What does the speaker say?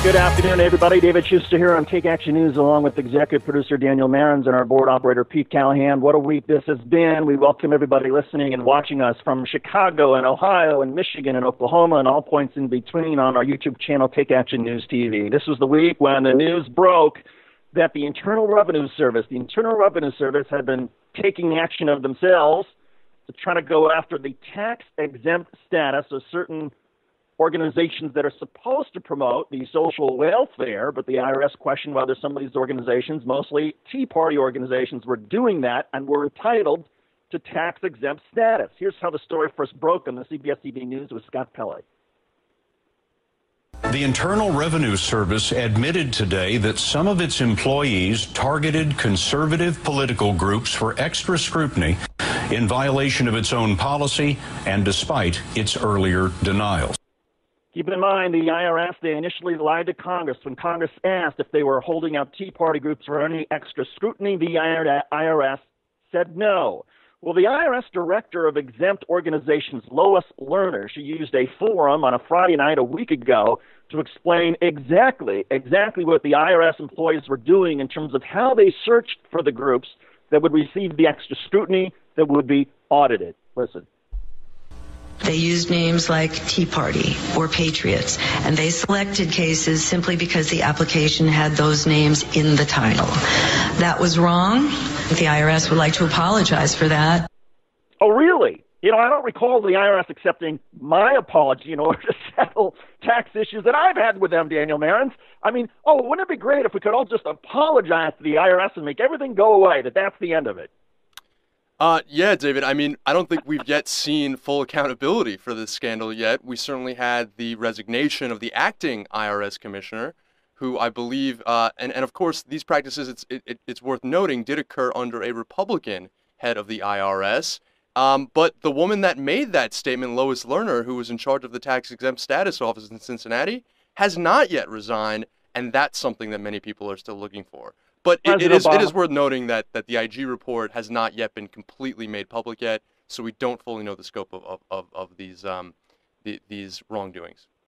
Good afternoon, everybody. David Shuster here on Take Action News, along with executive producer Daniel Marins and our board operator Pete Callahan. What a week this has been. We welcome everybody listening and watching us from Chicago and Ohio and Michigan and Oklahoma and all points in between on our YouTube channel, Take Action News TV. This was the week when the news broke that the Internal Revenue Service had been taking action of themselves to try to go after the tax-exempt status of certain organizations that are supposed to promote the social welfare, but the IRS questioned whether some of these organizations, mostly Tea Party organizations, were doing that and were entitled to tax-exempt status. Here's how the story first broke on the CBS TV News with Scott Pelley. The Internal Revenue Service admitted today that some of its employees targeted conservative political groups for extra scrutiny in violation of its own policy and despite its earlier denials. Keep in mind, the IRS, they initially lied to Congress. When Congress asked if they were holding out Tea Party groups for any extra scrutiny, the IRS said no. Well, the IRS director of exempt organizations, Lois Lerner, she used a forum on a Friday night a week ago to explain exactly what the IRS employees were doing in terms of how they searched for the groups that would receive the extra scrutiny that would be audited. Listen. They used names like Tea Party or Patriots, and they selected cases simply because the application had those names in the title. That was wrong. The IRS would like to apologize for that. Oh, really? I don't recall the IRS accepting my apology in order to settle tax issues that I've had with them, Daniel Marins. Wouldn't it be great if we could all just apologize to the IRS and make everything go away, that's the end of it? Yeah, David. I don't think we've yet seen full accountability for this scandal yet. We certainly had the resignation of the acting IRS commissioner, who I believe, and of course, these practices, it's worth noting, did occur under a Republican head of the IRS. But the woman that made that statement, Lois Lerner, who was in charge of the tax-exempt status office in Cincinnati, has not yet resigned, and that's something that many people are still looking for. But it is worth noting that the IG report has not yet been completely made public yet, so we don't fully know the scope of these wrongdoings.